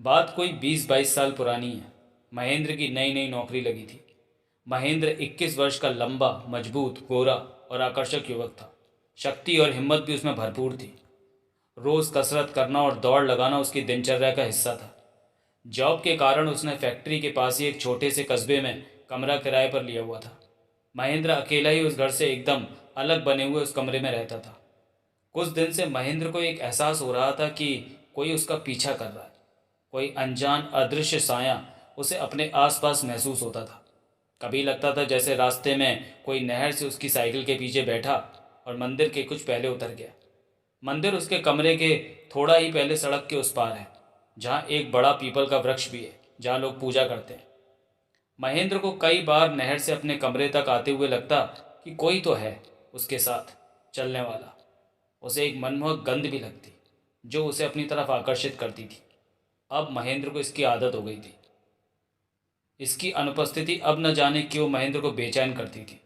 बात कोई 20-22 साल पुरानी है। महेंद्र की नई नई नौकरी लगी थी। महेंद्र 21 वर्ष का लंबा, मजबूत, गोरा और आकर्षक युवक था। शक्ति और हिम्मत भी उसमें भरपूर थी। रोज कसरत करना और दौड़ लगाना उसकी दिनचर्या का हिस्सा था। जॉब के कारण उसने फैक्ट्री के पास ही एक छोटे से कस्बे में कमरा किराए पर लिया हुआ था। महेंद्र अकेला ही उस घर से एकदम अलग बने हुए उस कमरे में रहता था। कुछ दिन से महेंद्र को एक एहसास हो रहा था कि कोई उसका पीछा कर रहा है। कोई अनजान अदृश्य साया उसे अपने आसपास महसूस होता था। कभी लगता था जैसे रास्ते में कोई नहर से उसकी साइकिल के पीछे बैठा और मंदिर के कुछ पहले उतर गया। मंदिर उसके कमरे के थोड़ा ही पहले सड़क के उस पार है, जहाँ एक बड़ा पीपल का वृक्ष भी है, जहाँ लोग पूजा करते हैं। महेंद्र को कई बार नहर से अपने कमरे तक आते हुए लगता कि कोई तो है उसके साथ चलने वाला। उसे एक मनमोहक गंध भी लगती, जो उसे अपनी तरफ आकर्षित करती थी। अब महेंद्र को इसकी आदत हो गई थी। इसकी अनुपस्थिति अब न जाने क्यों महेंद्र को बेचैन करती थी।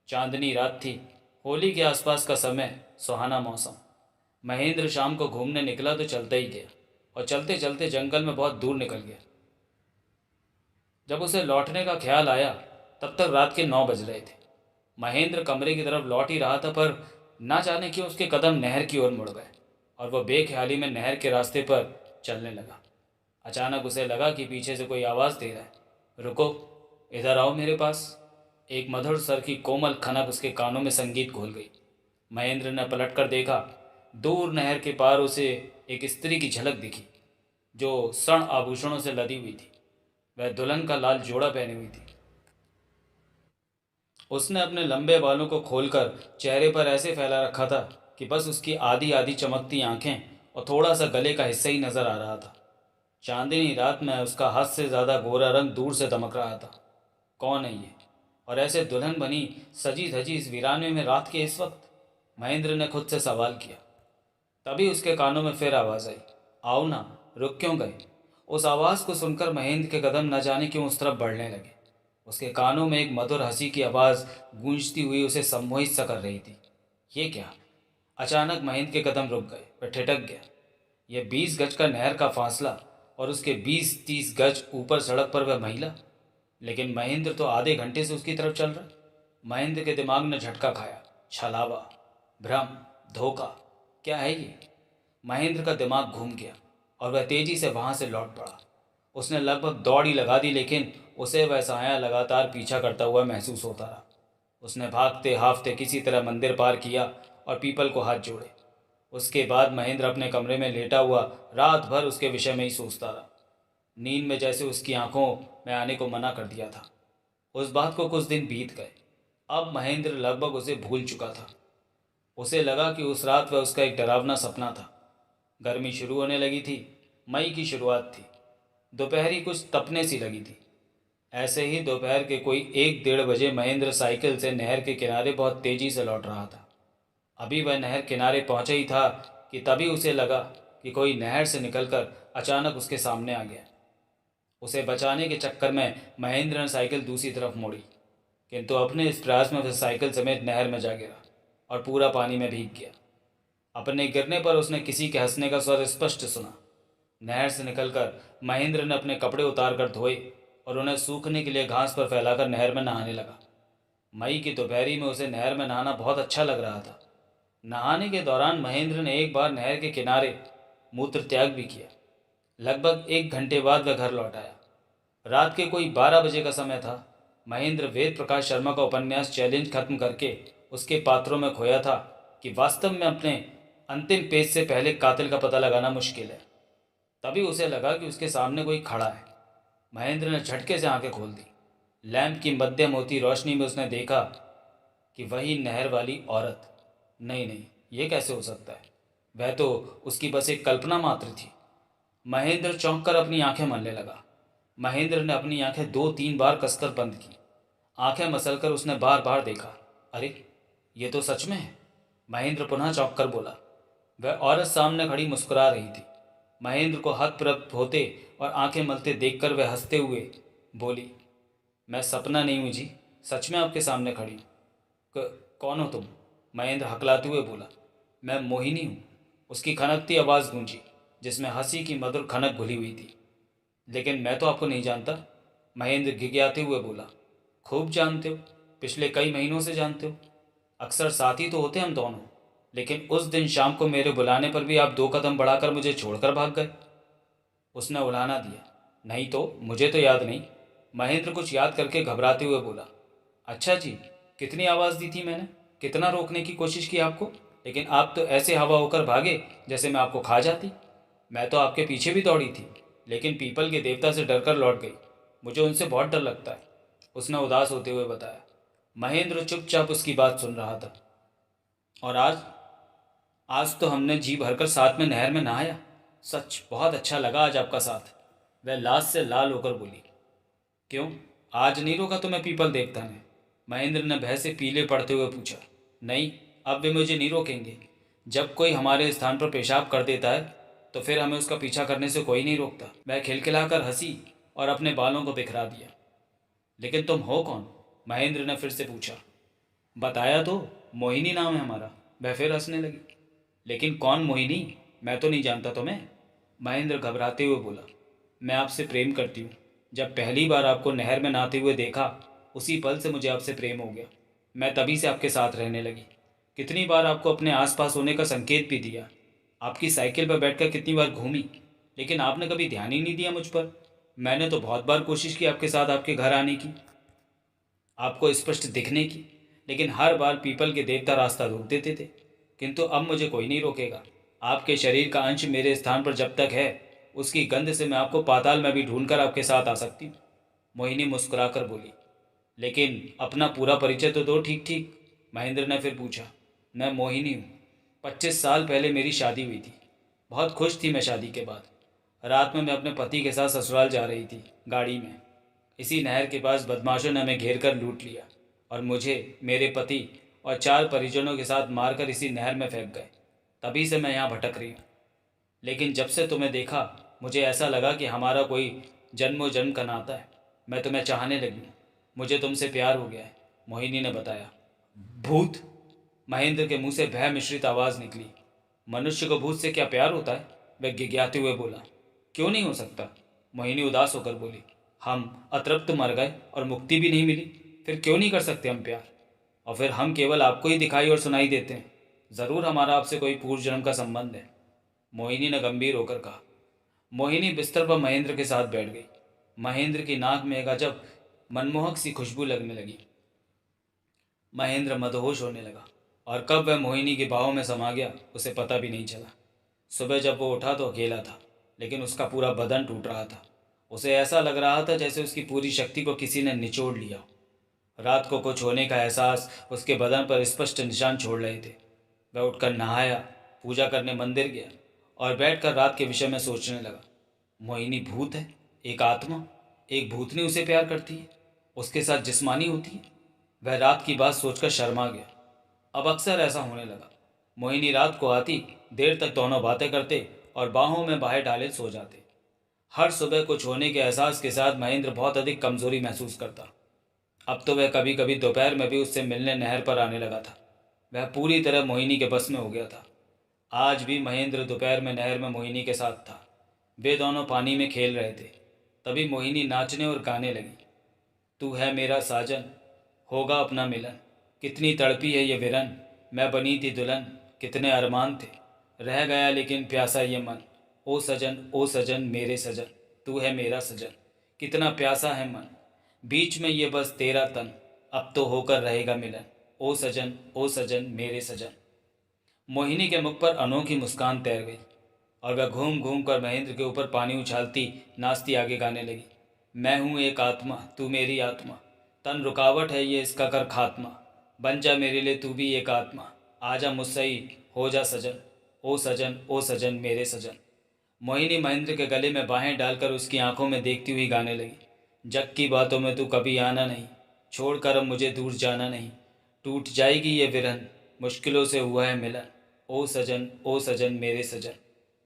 चांदनी रात थी, होली के आसपास का समय, सुहाना मौसम। महेंद्र शाम को घूमने निकला तो चलता ही गया, और चलते चलते जंगल में बहुत दूर निकल गया। जब उसे लौटने का ख्याल आया, तब तक रात के 9 बज रहे थे। महेंद्र कमरे की तरफ लौट ही रहा था, पर ना जाने क्यों उसके कदम नहर की ओर मुड़ गए और वह बेख्याली में नहर के रास्ते पर चलने लगा। अचानक उसे लगा कि पीछे से कोई आवाज़ दे रहा है, रुको, इधर आओ मेरे पास। एक मधुर स्वर की कोमल खनक उसके कानों में संगीत घोल गई। महेंद्र ने पलटकर देखा। दूर नहर के पार उसे एक स्त्री की झलक दिखी, जो स्वर्ण आभूषणों से लदी हुई थी। वह दुल्हन का लाल जोड़ा पहनी हुई थी। उसने अपने लंबे बालों को खोलकर चेहरे पर ऐसे फैला रखा था कि बस उसकी आधी आधी चमकती आंखें और थोड़ा सा गले का हिस्सा ही नजर आ रहा था। चांदनी रात में उसका हद से ज्यादा गोरा रंग दूर से दमक रहा था। कौन है ये, और ऐसे दुल्हन बनी सजी धजी इस वीराने में रात के इस वक्त? महेंद्र ने खुद से सवाल किया। तभी उसके कानों में फिर आवाज आई, आओ ना, रुक क्यों गए? उस आवाज़ को सुनकर महेंद्र के कदम न जाने क्यों उस तरफ बढ़ने लगे। उसके कानों में एक मधुर हंसी की आवाज़ गूंजती हुई उसे सम्मोहित सा कर रही थी। ये क्या? अचानक महेंद्र के कदम रुक गए। वह ठिठक गया। यह 20 गज का नहर का फासला, और उसके 20-30 गज ऊपर सड़क पर वह महिला। लेकिन महेंद्र तो आधे घंटे से उसकी तरफ चल रहा। महेंद्र के दिमाग ने झटका खाया। छलावा, भ्रम, धोखा, क्या है ये? महेंद्र का दिमाग घूम गया और वह तेजी से वहां से लौट पड़ा। उसने लगभग दौड़ ही लगा दी, लेकिन उसे वह साया लगातार पीछा करता हुआ महसूस होता रहा। उसने भागते हाफते किसी तरह मंदिर पार किया और पीपल को हाथ जोड़े। उसके बाद महेंद्र अपने कमरे में लेटा हुआ रात भर उसके विषय में ही सोचता रहा। नींद में जैसे उसकी आंखों में आने को मना कर दिया था। उस बात को कुछ दिन बीत गए। अब महेंद्र लगभग उसे भूल चुका था। उसे लगा कि उस रात वह उसका एक डरावना सपना था। गर्मी शुरू होने लगी थी। मई की शुरुआत थी। दोपहरी कुछ तपने सी लगी थी। ऐसे ही दोपहर के कोई 1-1:30 बजे महेंद्र साइकिल से नहर के किनारे बहुत तेजी से लौट रहा था। अभी वह नहर किनारे पहुंचा ही था कि तभी उसे लगा कि कोई नहर से निकलकर अचानक उसके सामने आ गया। उसे बचाने के चक्कर में महेंद्र ने साइकिल दूसरी तरफ मोड़ी, किंतु अपने इस प्रयास में वह साइकिल समेत नहर में जा गिरा और पूरा पानी में भीग गया। अपने गिरने पर उसने किसी के हंसने का स्वर स्पष्ट सुना। नहर से निकलकर महेंद्र ने अपने कपड़े उतार कर धोए और उन्हें सूखने के लिए घास पर फैलाकर नहर में नहाने लगा। मई की दोपहरी में उसे नहर में नहाना बहुत अच्छा लग रहा था। नहाने के दौरान महेंद्र ने एक बार नहर के किनारे मूत्र त्याग भी किया। लगभग 1 घंटे बाद वह घर लौट आया। रात के कोई 12 बजे का समय था। महेंद्र वेद प्रकाश शर्मा का उपन्यास चैलेंज खत्म करके उसके पात्रों में खोया था कि वास्तव में अपने अंतिम पेज से पहले कातिल का पता लगाना मुश्किल है। तभी उसे लगा कि उसके सामने कोई खड़ा है। महेंद्र ने झटके से आंखें खोल दी। लैंप की मध्यम होती रोशनी में उसने देखा कि वही नहर वाली औरत। नहीं नहीं, ये कैसे हो सकता है? वह तो उसकी बस एक कल्पना मात्र थी। महेंद्र चौंक कर अपनी आंखें मलने लगा। महेंद्र ने अपनी आंखें 2-3 बार कसकर बंद की। आंखें मसलकर उसने बार बार देखा। अरे, ये तो सच में है। महेंद्र पुनः चौंक कर बोला। वह औरत सामने खड़ी मुस्कुरा रही थी। महेंद्र को हतप्रभ होते और आंखें मलते देखकर वह हंसते हुए बोली, मैं सपना नहीं हूँ जी, सच में आपके सामने खड़ी हूँ। कौन हो तुम? महेंद्र हकलाते हुए बोला। मैं मोहिनी हूँ। उसकी खनकती आवाज़ गूंजी, जिसमें हंसी की मधुर खनक घुली हुई थी। लेकिन मैं तो आपको नहीं जानता, महेंद्र गिड़गिड़ाते हुए बोला। खूब जानते हो, पिछले कई महीनों से जानते हो। अक्सर साथी तो होते हम दोनों, लेकिन उस दिन शाम को मेरे बुलाने पर भी आप 2 कदम बढ़ाकर मुझे छोड़कर भाग गए। उसने उलाहना दिया। नहीं तो मुझे तो याद नहीं, महेंद्र कुछ याद करके घबराते हुए बोला। अच्छा जी, कितनी आवाज़ दी थी मैंने, कितना रोकने की कोशिश की आपको, लेकिन आप तो ऐसे हवा होकर भागे जैसे मैं आपको खा जाती। मैं तो आपके पीछे भी दौड़ी थी, लेकिन पीपल के देवता से डरकर लौट गई। मुझे उनसे बहुत डर लगता है, उसने उदास होते हुए बताया। महेंद्र चुपचाप उसकी बात सुन रहा था। और आज आज तो हमने जी भरकर साथ में नहर में नहाया। सच बहुत अच्छा लगा आज आपका साथ। वह लाश से लाल होकर बोली। क्यों, आज नहीं रोका तुम्हें पीपल देवता ने? महेंद्र ने भय से पीले पड़ते हुए पूछा। नहीं, अब वे मुझे नहीं रोकेंगे। जब कोई हमारे स्थान पर पेशाब कर देता है तो फिर हमें उसका पीछा करने से कोई नहीं रोकता। वह खिलखिलाकर हंसी और अपने बालों को बिखरा दिया। लेकिन तुम हो कौन? महेंद्र ने फिर से पूछा। बताया तो, मोहिनी नाम है हमारा। वह फिर हंसने लगी। लेकिन कौन मोहिनी? मैं तो नहीं जानता तुम्हें, महेंद्र घबराते हुए बोला। मैं आपसे प्रेम करती हूँ। जब पहली बार आपको नहर में नहाते हुए देखा, उसी पल से मुझे आपसे प्रेम हो गया। मैं तभी से आपके साथ रहने लगी। कितनी बार आपको अपने आसपास होने का संकेत भी दिया। आपकी साइकिल पर बैठकर कितनी बार घूमी, लेकिन आपने कभी ध्यान ही नहीं दिया मुझ पर। मैंने तो बहुत बार कोशिश की आपके साथ आपके घर आने की, आपको स्पष्ट दिखने की, लेकिन हर बार पीपल के देवता रास्ता रोक देते थे। किंतु अब मुझे कोई नहीं रोकेगा। आपके शरीर का अंश मेरे स्थान पर जब तक है, उसकी गंध से मैं आपको पाताल में भी ढूंढकर आपके साथ आ सकती हूँ। मोहिनी मुस्कुराकर बोली। लेकिन अपना पूरा परिचय तो दो ठीक ठीक, महेंद्र ने फिर पूछा। मैं मोहिनी हूँ। 25 साल पहले मेरी शादी हुई थी। बहुत खुश थी मैं शादी के बाद। रात में मैं अपने पति के साथ ससुराल जा रही थी गाड़ी में। इसी नहर के पास बदमाशों ने हमें घेर कर लूट लिया और मुझे, मेरे पति और 4 परिजनों के साथ मारकर इसी नहर में फेंक गए। तभी से मैं यहाँ भटक रही हूँ। लेकिन जब से तुम्हें देखा, मुझे ऐसा लगा कि हमारा कोई जन्मों जन्म का नाता है। मैं तुम्हें चाहने लगी हूँ। मुझे तुमसे प्यार हो गया है, मोहिनी ने बताया। भूत? महेंद्र के मुंह से भय मिश्रित आवाज़ निकली। मनुष्य को भूत से क्या प्यार होता है? वह गिड़गिड़ाते हुए बोला। क्यों नहीं हो सकता? मोहिनी उदास होकर बोली। हम अतृप्त मर गए और मुक्ति भी नहीं मिली, फिर क्यों नहीं कर सकते हम प्यार? और फिर हम केवल आपको ही दिखाई और सुनाई देते हैं। ज़रूर हमारा आपसे कोई पूर्व जन्म का संबंध है, मोहिनी ने गंभीर होकर कहा। मोहिनी बिस्तर पर महेंद्र के साथ बैठ गई। महेंद्र की नाक में एक अजब मनमोहक सी खुशबू लगने लगी। महेंद्र मदहोश होने लगा और कब वह मोहिनी की बाहों में समा गया उसे पता भी नहीं चला। सुबह जब वो उठा तो अकेला था, लेकिन उसका पूरा बदन टूट रहा था। उसे ऐसा लग रहा था जैसे उसकी पूरी शक्ति को किसी ने निचोड़ लिया हो। रात को कुछ होने का एहसास उसके बदन पर स्पष्ट निशान छोड़ रहे थे। वह उठकर नहाया, पूजा करने मंदिर गया और बैठकर रात के विषय में सोचने लगा। मोहिनी भूत है, एक आत्मा, एक भूतनी उसे प्यार करती है, उसके साथ जिस्मानी होती है। वह रात की बात सोचकर शर्मा गया। अब अक्सर ऐसा होने लगा। मोहिनी रात को आती, देर तक दोनों बातें करते और बाहों में बाहें डाले सो जाते। हर सुबह कुछ होने के एहसास के साथ महेंद्र बहुत अधिक कमजोरी महसूस करता। अब तो वह कभी कभी दोपहर में भी उससे मिलने नहर पर आने लगा था। वह पूरी तरह मोहिनी के बस में हो गया था। आज भी महेंद्र दोपहर में नहर में मोहिनी के साथ था। वे दोनों पानी में खेल रहे थे। तभी मोहिनी नाचने और गाने लगी। तू है मेरा साजन, होगा अपना मिलन, कितनी तड़पी है ये विरन, मैं बनी थी दुल्हन, कितने अरमान थे, रह गया लेकिन प्यासा ये मन, ओ सजन मेरे सजन, तू है मेरा सजन, कितना प्यासा है मन, बीच में ये बस तेरा तन, अब तो होकर रहेगा मिलन, ओ सजन मेरे सजन। मोहिनी के मुख पर अनोखी मुस्कान तैर गई और वह घूम घूम कर महेंद्र के ऊपर पानी उछालती नाचती आगे गाने लगी। मैं हूँ एक आत्मा, तू मेरी आत्मा, तन रुकावट है ये इसका कर खात्मा, बन जा मेरे लिए तू भी एक आत्मा, आजा मुझसे ही हो जा सजन, ओ सजन मेरे सजन। मोहिनी महेंद्र के गले में बाहें डालकर उसकी आंखों में देखती हुई गाने लगी। जग की बातों में तू कभी आना नहीं, छोड़कर अब मुझे दूर जाना नहीं, टूट जाएगी ये विरहन, मुश्किलों से हुआ है मिलन, ओ सजन मेरे सजन।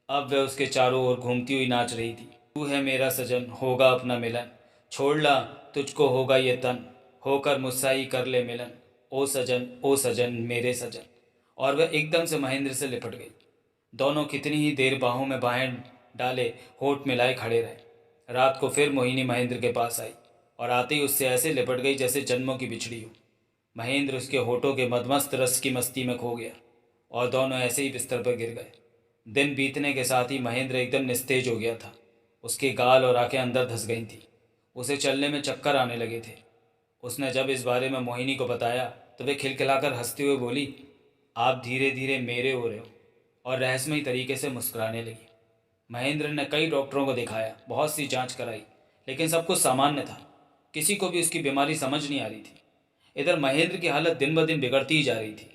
अब वह उसके चारों ओर घूमती हुई नाच रही थी। तू है मेरा सजन, होगा अपना मिलन, छोड़ ला तुझको होगा ये तन, होकर मुझसे ही कर ले मिलन, ओ सजन मेरे सजन। और वह एकदम से महेंद्र से लिपट गई। दोनों कितनी ही देर बाहों में बाहें डाले होठ मिलाए खड़े रहे। रात को फिर मोहिनी महेंद्र के पास आई और आते ही उससे ऐसे लिपट गई जैसे जन्मों की बिछड़ी हो। महेंद्र उसके होठों के मदमस्त रस की मस्ती में खो गया और दोनों ऐसे ही बिस्तर पर गिर गए। दिन बीतने के साथ ही महेंद्र एकदम निस्तेज हो गया था। उसके गाल और आंखें अंदर धंस गई थी। उसे चलने में चक्कर आने लगे थे। उसने जब इस बारे में मोहिनी को बताया तो वे खिलखिलाकर हंसते हुए बोली, आप धीरे धीरे मेरे हो रहे हो, और रहस्यमयी तरीके से मुस्कुराने लगी। महेंद्र ने कई डॉक्टरों को दिखाया, बहुत सी जांच कराई, लेकिन सब कुछ सामान्य था। किसी को भी उसकी बीमारी समझ नहीं आ रही थी। इधर महेंद्र की हालत दिन ब दिन बिगड़ती ही जा रही थी।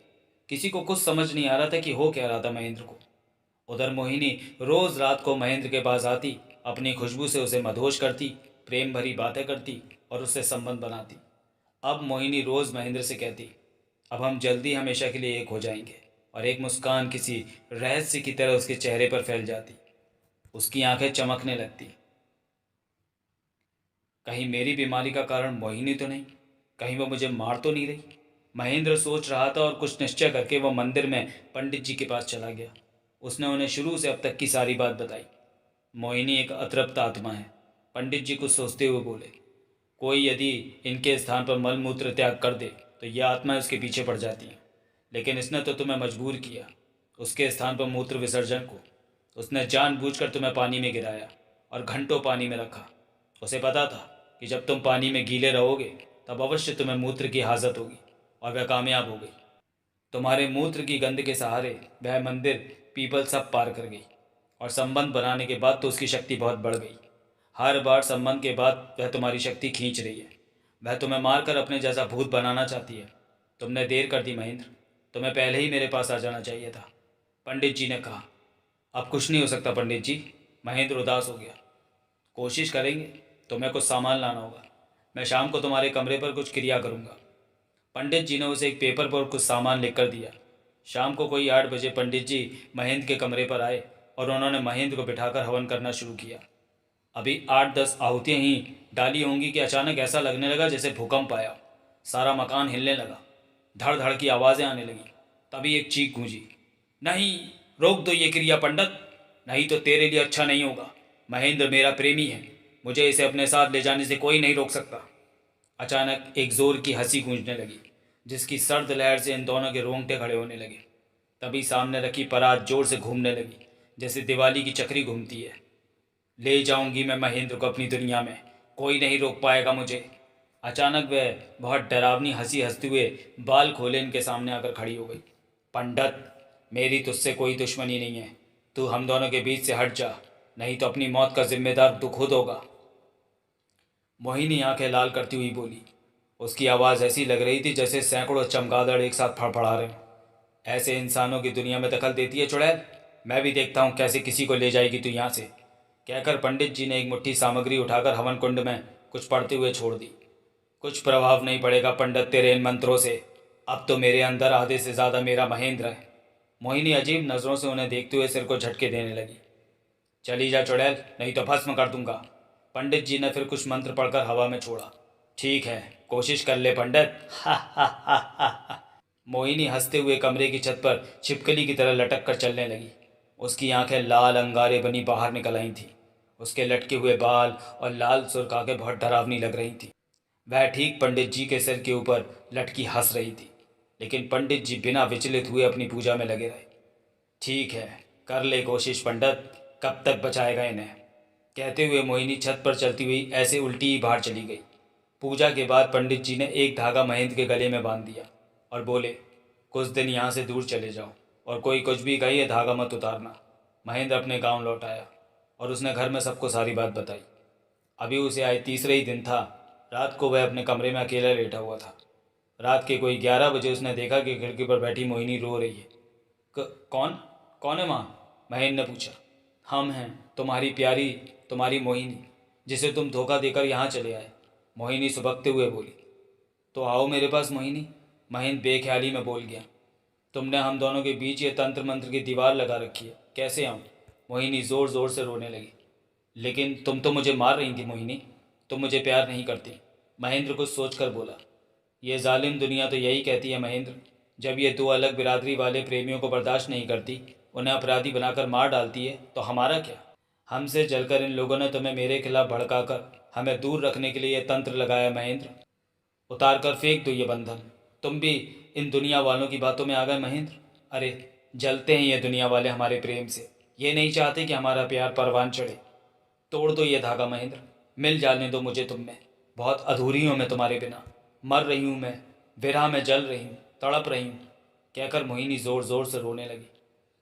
किसी को कुछ समझ नहीं आ रहा था कि हो क्या रहा था महेंद्र को। उधर मोहिनी रोज रात को महेंद्र के पास आती, अपनी खुशबू से उसे मदहोश करती, प्रेम भरी बातें करती और उससे संबंध बनाती। अब मोहिनी रोज महेंद्र से कहती, अब हम जल्दी हमेशा के लिए एक हो जाएंगे, और एक मुस्कान किसी रहस्य की तरह उसके चेहरे पर फैल जाती। उसकी आंखें चमकने लगती। कहीं मेरी बीमारी का कारण मोहिनी तो नहीं, कहीं वो मुझे मार तो नहीं रही। महेंद्र सोच रहा था और कुछ निश्चय करके वह मंदिर में पंडित जी के पास चला गया। उसने उन्हें शुरू से अब तक की सारी बात बताई। मोहिनी एक अतृप्त आत्मा है। पंडित जी कुछ सोचते हुए बोले, कोई यदि इनके स्थान पर मल मूत्र त्याग कर दे तो यह आत्मा उसके पीछे पड़ जाती है, लेकिन इसने तो तुम्हें मजबूर किया उसके स्थान पर मूत्र विसर्जन को। उसने जानबूझकर तुम्हें पानी में गिराया और घंटों पानी में रखा। उसे पता था कि जब तुम पानी में गीले रहोगे तब अवश्य तुम्हें मूत्र की हाजत होगी, और वह कामयाब हो गई। तुम्हारे मूत्र की गंध के सहारे वह मंदिर पीपल सब पार कर गई, और संबंध बनाने के बाद तो उसकी शक्ति बहुत बढ़ गई। हर बार संबंध के बाद वह तुम्हारी शक्ति खींच रही है। वह तुम्हें मारकर अपने जैसा भूत बनाना चाहती है। तुमने देर कर दी महेंद्र, तुम्हें पहले ही मेरे पास आ जाना चाहिए था। पंडित जी ने कहा। अब कुछ नहीं हो सकता पंडित जी। महेंद्र उदास हो गया। कोशिश करेंगे, तुम्हें कुछ सामान लाना होगा। मैं शाम को तुम्हारे कमरे पर कुछ क्रिया करूँगा। पंडित जी ने उसे एक पेपर पर कुछ सामान लिख कर दिया। शाम को कोई 8 बजे पंडित जी महेंद्र के कमरे पर आए और उन्होंने महेंद्र को बिठाकर हवन करना शुरू किया। अभी 8-10 आहुतियाँ ही डाली होंगी कि अचानक ऐसा लगने लगा जैसे भूकंप आया। सारा मकान हिलने लगा, धड़ धड़ की आवाज़ें आने लगी। तभी एक चीख गूंजी, नहीं, रोक दो ये क्रिया पंडित, नहीं तो तेरे लिए अच्छा नहीं होगा। महेंद्र मेरा प्रेमी है, मुझे इसे अपने साथ ले जाने से कोई नहीं रोक सकता। अचानक एक जोर की हंसी गूंजने लगी, जिसकी सर्द लहर से इन दोनों के रोंगटे खड़े होने लगे। तभी सामने रखी परात जोर से घूमने लगी, जैसे दिवाली की चक्री घूमती है। ले जाऊंगी मैं महेंद्र को अपनी दुनिया में, कोई नहीं रोक पाएगा मुझे। अचानक वह बहुत डरावनी हंसी हंसते हुए बाल खोले इनके सामने आकर खड़ी हो गई। पंडित, मेरी तुझसे कोई दुश्मनी नहीं है, तू हम दोनों के बीच से हट जा, नहीं तो अपनी मौत का जिम्मेदार तू खुद होगा। मोहिनी आंखें लाल करती हुई बोली। उसकी आवाज़ ऐसी लग रही थी जैसे सैकड़ों चमगादड़ एक साथ फड़फड़ा रहे हों। ऐसे इंसानों की दुनिया में दखल देती है चुड़ैल, मैं भी देखता हूँ कैसे किसी को ले जाएगी तू यहाँ से। कहकर पंडित जी ने एक मुट्ठी सामग्री उठाकर हवन कुंड में कुछ पढ़ते हुए छोड़ दी। कुछ प्रभाव नहीं पड़ेगा पंडित तेरे इन मंत्रों से, अब तो मेरे अंदर आधे से ज़्यादा मेरा महेंद्र है। मोहिनी अजीब नज़रों से उन्हें देखते हुए सिर को झटके देने लगी। चली जा चुड़ैल, नहीं तो भस्म कर दूंगा। पंडित जी ने फिर कुछ मंत्र पढ़कर हवा में छोड़ा। ठीक है, कोशिश कर ले पंडित। हा हा हा हा हा। मोहिनी हंसते हुए कमरे की छत पर छिपकली की तरह लटक कर चलने लगी। उसकी आंखें लाल अंगारे बनी बाहर निकल आई थीं। उसके लटके हुए बाल और लाल सुर्ख आंखें बहुत डरावनी लग रही थीं। वह ठीक पंडित जी के सिर के ऊपर लटकी हंस रही थी, लेकिन पंडित जी बिना विचलित हुए अपनी पूजा में लगे रहे। ठीक है, कर ले कोशिश पंडित, कब तक बचाएगा इन्हें। कहते हुए मोहिनी छत पर चलती हुई ऐसे उल्टी ही बाहर चली गई। पूजा के बाद पंडित जी ने एक धागा महेंद्र के गले में बांध दिया और बोले, कुछ दिन यहाँ से दूर चले जाओ, और कोई कुछ भी कहे ये धागा मत उतारना। महेंद्र अपने गांव लौट आया और उसने घर में सबको सारी बात बताई। अभी उसे आए तीसरे ही दिन था। रात को वह अपने कमरे में अकेला लेटा हुआ था। रात के कोई 11 बजे उसने देखा कि खिड़की पर बैठी मोहिनी रो रही है। कौन कौन है माँ? महेंद्र ने पूछा। हम हैं, तुम्हारी प्यारी, तुम्हारी मोहिनी, जिसे तुम धोखा देकर यहाँ चले आए। मोहिनी सुबकते हुए बोली। तो आओ मेरे पास मोहिनी, महेंद्र बेख्याली में बोल गया। तुमने हम दोनों के बीच ये तंत्र मंत्र की दीवार लगा रखी है, कैसे आऊँ? मोहिनी ज़ोर ज़ोर से रोने लगी। लेकिन तुम तो मुझे मार रही थी मोहिनी, तुम मुझे प्यार नहीं करती। महेंद्र कुछ सोच कर बोला। ये जालिम दुनिया तो यही कहती है महेंद्र, जब ये दो अलग बिरादरी वाले प्रेमियों को बर्दाश्त नहीं करती, उन्हें अपराधी बनाकर मार डालती है, तो हमारा क्या? हमसे जलकर इन लोगों ने तुम्हें मेरे खिलाफ भड़काकर हमें दूर रखने के लिए यह तंत्र लगाया महेंद्र। उतार कर फेंक दो ये बंधन। तुम भी इन दुनिया वालों की बातों में आ गए महेंद्र। अरे जलते हैं ये दुनिया वाले हमारे प्रेम से, ये नहीं चाहते कि हमारा प्यार परवान चढ़े। तोड़ दो ये धागा महेंद्र, मिल जाने दो मुझे तुम में। बहुत अधूरी हूँ मैं तुम्हारे बिना, मर रही हूँ मैं, विरह में जल रही हूँ, तड़प रही हूँ, कहकर मोहिनी ज़ोर ज़ोर से रोने लगी।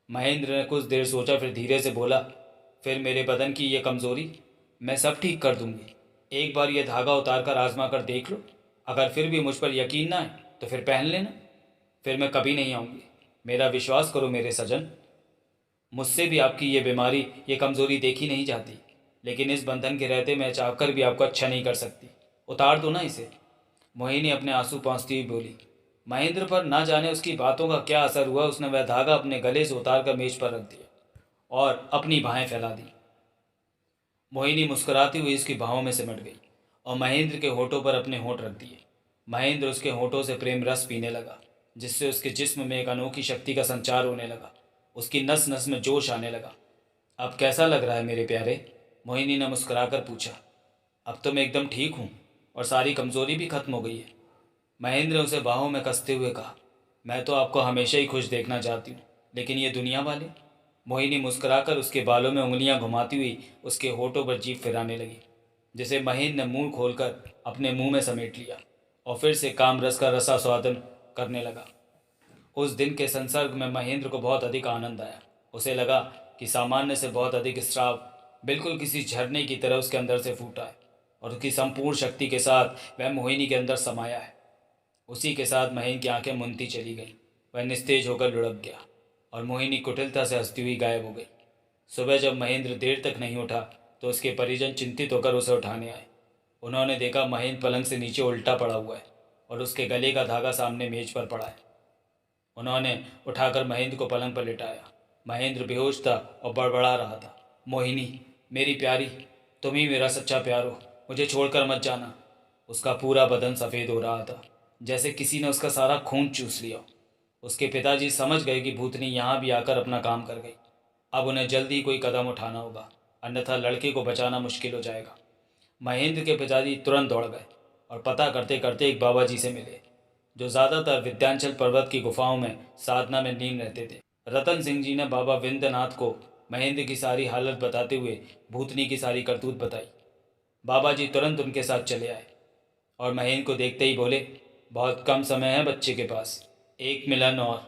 महेंद्र ने कुछ देर सोचा, फिर धीरे से बोला, फिर मेरे बदन की ये कमज़ोरी मैं सब ठीक कर दूंगी। एक बार ये धागा उतार कर आजमा कर देख लो, अगर फिर भी मुझ पर यकीन ना आए तो फिर पहन लेना, फिर मैं कभी नहीं आऊँगी। मेरा विश्वास करो मेरे सजन, मुझसे भी आपकी ये बीमारी, ये कमज़ोरी देखी नहीं जाती, लेकिन इस बंधन के रहते मैं चाहकर भी आपको अच्छा नहीं कर सकती। उतार दो ना इसे। मोहिनी अपने आंसू पोंछती हुई बोली। महेंद्र पर ना जाने उसकी बातों का क्या असर हुआ, उसने वह धागा अपने गले से उतार कर मेज पर रख दिया और अपनी बाहें फैला दी। मोहिनी मुस्कुराती हुई उसकी बाहों में सिमट गई और महेंद्र के होठों पर अपने होठ रख दिए। महेंद्र उसके होठों से प्रेम रस पीने लगा, जिससे उसके जिस्म में एक अनोखी शक्ति का संचार होने लगा। उसकी नस नस में जोश आने लगा। अब कैसा लग रहा है मेरे प्यारे? मोहिनी ने मुस्कुराकर पूछा। अब तो मैं एकदम ठीक हूँ और सारी कमज़ोरी भी खत्म हो गई है। महेंद्र ने उसे बाहों में कसते हुए कहा। मैं तो आपको हमेशा ही खुश देखना चाहती हूँ, लेकिन ये दुनिया वाले। मोहिनी मुस्कुराकर उसके बालों में उंगलियां घुमाती हुई उसके होठों पर जीभ फिराने लगी, जिसे महेंद्र ने मुंह खोलकर अपने मुंह में समेट लिया और फिर से काम रस का रसास्वादन करने लगा। उस दिन के संसर्ग में महेंद्र को बहुत अधिक आनंद आया। उसे लगा कि सामान्य से बहुत अधिक स्राव बिल्कुल किसी झरने की तरह उसके अंदर से फूटा है और उसकी संपूर्ण शक्ति के साथ वह मोहिनी के अंदर समाया है। उसी के साथ महेंद्र की आंखें मुनती चली गईं। वह निस्तेज होकर लुढ़क गया और मोहिनी कुटिलता से हंसती हुई गायब हो गई। सुबह जब महेंद्र देर तक नहीं उठा तो उसके परिजन चिंतित होकर उसे उठाने आए। उन्होंने देखा महेंद्र पलंग से नीचे उल्टा पड़ा हुआ है और उसके गले का धागा सामने मेज पर पड़ा है। उन्होंने उठाकर महेंद्र को पलंग पर लिटाया। महेंद्र बेहोश था और बड़बड़ा रहा था। मोहिनी, मेरी प्यारी, तुम ही मेरा सच्चा प्यार हो, मुझे छोड़कर मत जाना। उसका पूरा बदन सफ़ेद हो रहा था, जैसे किसी ने उसका सारा खून चूस लिया। उसके पिताजी समझ गए कि भूतनी यहाँ भी आकर अपना काम कर गई। अब उन्हें जल्दी ही कोई कदम उठाना होगा, अन्यथा लड़के को बचाना मुश्किल हो जाएगा। महेंद्र के पिताजी तुरंत दौड़ गए और पता करते करते एक बाबा जी से मिले, जो ज़्यादातर विंध्याचल पर्वत की गुफाओं में साधना में लीन रहते थे। रतन सिंह जी ने बाबा विंध्यनाथ को महेंद्र की सारी हालत बताते हुए भूतनी की सारी करतूत बताई। बाबा जी तुरंत उनके साथ चले आए और महेंद्र को देखते ही बोले, बहुत कम समय है बच्चे के पास, एक मिलन और,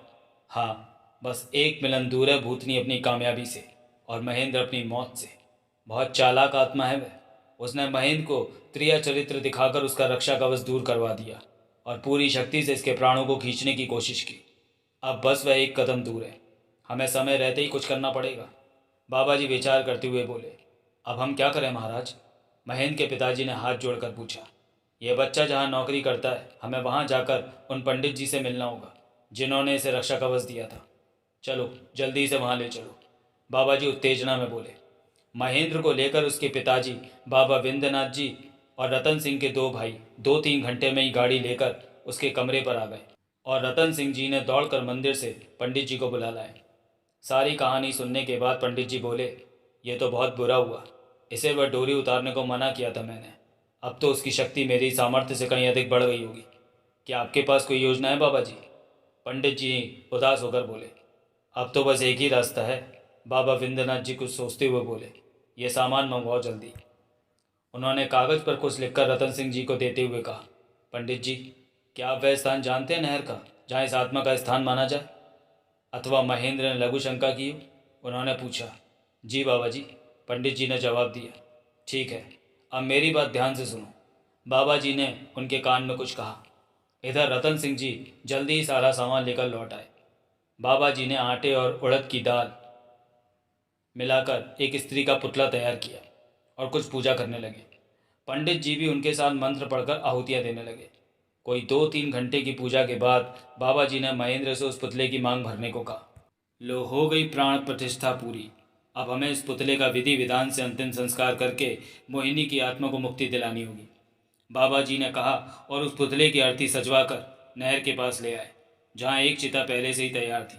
हाँ बस एक मिलन दूर है भूतनी अपनी कामयाबी से और महेंद्र अपनी मौत से। बहुत चालाक आत्मा है वह। उसने महेंद्र को त्रिया चरित्र दिखाकर उसका रक्षा कवच दूर करवा दिया और पूरी शक्ति से इसके प्राणों को खींचने की कोशिश की। अब बस वह एक कदम दूर है, हमें समय रहते ही कुछ करना पड़ेगा। बाबा जी विचार करते हुए बोले, अब हम क्या करें महाराज? महेंद्र के पिताजी ने हाथ जोड़कर पूछा। यह बच्चा जहाँ नौकरी करता है, हमें वहाँ जाकर उन पंडित जी से मिलना होगा जिन्होंने इसे रक्षा कवच दिया था। चलो जल्दी से वहाँ ले चलो, बाबा जी उत्तेजना में बोले। महेंद्र को लेकर उसके पिताजी, बाबा विंध्यनाथ जी और रतन सिंह के दो भाई 2-3 घंटे में ही गाड़ी लेकर उसके कमरे पर आ गए और रतन सिंह जी ने दौड़कर मंदिर से पंडित जी को बुला लाए। सारी कहानी सुनने के बाद पंडित जी बोले, ये तो बहुत बुरा हुआ, इसे वह डोरी उतारने को मना किया था मैंने। अब तो उसकी शक्ति मेरी सामर्थ्य से कहीं अधिक बढ़ गई होगी। क्या आपके पास कोई योजना है बाबा जी? पंडित जी उदास होकर बोले। अब तो बस एक ही रास्ता है, बाबा विंध्यनाथ जी कुछ सोचते हुए बोले। ये सामान मंगवाओ जल्दी। उन्होंने कागज़ पर कुछ लिखकर रतन सिंह जी को देते हुए कहा, पंडित जी, क्या आप वह स्थान जानते हैं नहर का, जहाँ इस आत्मा का स्थान माना जाए? अथवा महेंद्र ने लघु शंका की। उन्होंने पूछा। जी बाबा जी, पंडित जी ने जवाब दिया। ठीक है, अब मेरी बात ध्यान से सुनो। बाबा जी ने उनके कान में कुछ कहा। इधर रतन सिंह जी जल्दी ही सारा सामान लेकर लौट आए। बाबा जी ने आटे और उड़द की दाल मिलाकर एक स्त्री का पुतला तैयार किया और कुछ पूजा करने लगे। पंडित जी भी उनके साथ मंत्र पढ़कर आहुतियाँ देने लगे। कोई 2-3 घंटे की पूजा के बाद बाबा जी ने महेंद्र से उस पुतले की मांग भरने को कहा। लो, हो गई प्राण प्रतिष्ठा पूरी। अब हमें इस पुतले का विधि विधान से अंतिम संस्कार करके मोहिनी की आत्मा को मुक्ति दिलानी होगी, बाबा जी ने कहा और उस पुतले की आरती सजवा कर नहर के पास ले आए, जहाँ एक चिता पहले से ही तैयार थी,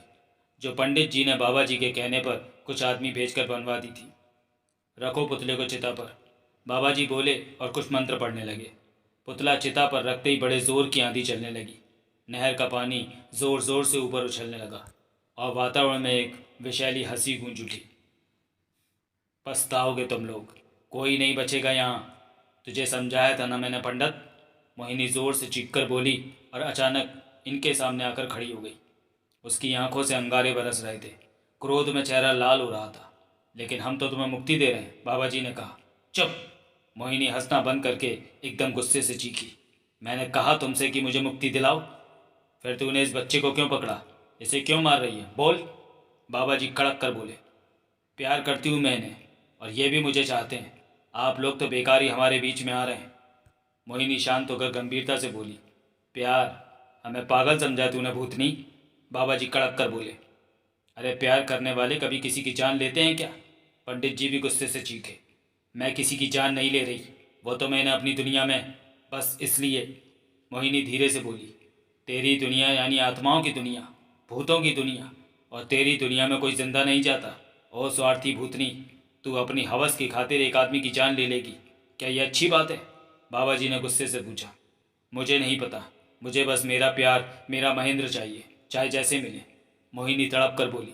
जो पंडित जी ने बाबा जी के कहने पर कुछ आदमी भेजकर बनवा दी थी। रखो पुतले को चिता पर, बाबा जी बोले और कुछ मंत्र पढ़ने लगे। पुतला चिता पर रखते ही बड़े जोर की आंधी चलने लगी। नहर का पानी जोर जोर से ऊपर उछलने लगा और वातावरण में एक विशैली हंसी गूंज उठी। पछताओगे तुम लोग, कोई नहीं बचेगा यहाँ। तुझे समझाया था ना मैंने पंडित, मोहिनी जोर से चीखकर बोली और अचानक इनके सामने आकर खड़ी हो गई। उसकी आंखों से अंगारे बरस रहे थे, क्रोध में चेहरा लाल हो रहा था। लेकिन हम तो तुम्हें मुक्ति दे रहे हैं, बाबा जी ने कहा। चुप! मोहिनी हंसना बंद करके एकदम गुस्से से चीखी। मैंने कहा तुमसे कि मुझे मुक्ति दिलाओ, फिर तूने इस बच्चे को क्यों पकड़ा? इसे क्यों मार रही है? बोल! बाबा जी कड़क कर बोले। प्यार करती हूँ मैं इन्हें, और ये भी मुझे चाहते हैं। आप लोग तो बेकार ही हमारे बीच में आ रहे हैं। मोहिनी शांत होकर गंभीरता से बोली। प्यार? हमें पागल समझा तूने भूतनी? बाबा जी कड़क कर बोले। अरे प्यार करने वाले कभी किसी की जान लेते हैं क्या? पंडित जी भी गुस्से से चीखे। मैं किसी की जान नहीं ले रही, वो तो मैंने अपनी दुनिया में, बस इसलिए। मोहिनी धीरे से बोली। तेरी दुनिया यानी आत्माओं की दुनिया, भूतों की दुनिया, और तेरी दुनिया में कोई जिंदा नहीं जाता। ओ स्वार्थी भूतनी, तू अपनी हवस की खातिर एक आदमी की जान ले लेगी, क्या ये अच्छी बात है? बाबा जी ने गुस्से से पूछा। मुझे नहीं पता, मुझे बस मेरा प्यार, मेरा महेंद्र चाहिए, चाहे जैसे मिले, मोहिनी तड़प कर बोली।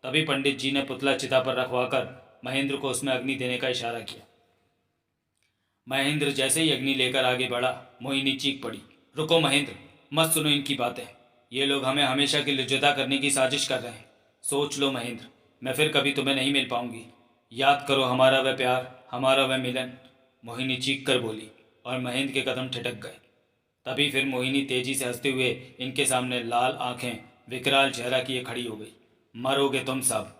तभी पंडित जी ने पुतला चिता पर रखवाकर महेंद्र को उसमें अग्नि देने का इशारा किया। महेंद्र जैसे ही अग्नि लेकर आगे बढ़ा, मोहिनी चीख पड़ी। रुको महेंद्र, मत सुनो इनकी बातें। ये लोग हमें हमेशा के लिए जुदा करने की साजिश कर रहे हैं। सोच लो महेंद्र, मैं फिर कभी तुम्हें नहीं मिल पाऊंगी। याद करो हमारा वह प्यार, हमारा वह मिलन, मोहिनी चीख कर बोली और महेंद्र के कदम ठिठक गए। तभी फिर मोहिनी तेजी से हंसते हुए इनके सामने लाल आंखें, विकराल चेहरा किए खड़ी हो गई। मरोगे तुम सब,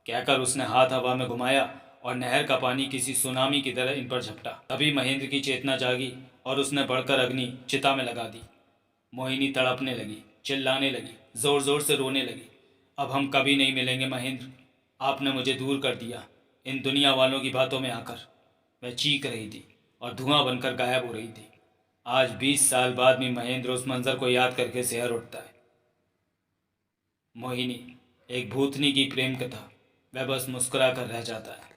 कहकर उसने हाथ हवा में घुमाया और नहर का पानी किसी सुनामी की तरह इन पर झपटा। तभी महेंद्र की चेतना जागी और उसने बढ़कर अग्नि चिता में लगा दी। मोहिनी तड़पने लगी, चिल्लाने लगी, जोर जोर से रोने लगी। अब हम कभी नहीं मिलेंगे महेंद्र, आपने मुझे दूर कर दिया इन दुनिया वालों की बातों में आकर। वह चीख रही थी और धुआं बनकर गायब हो रही थी। आज 20 साल बाद भी महेंद्र उस मंजर को याद करके सिहर उठता है। मोहिनी, एक भूतनी की प्रेम कथा, वह बस मुस्कुरा कर रह जाता है।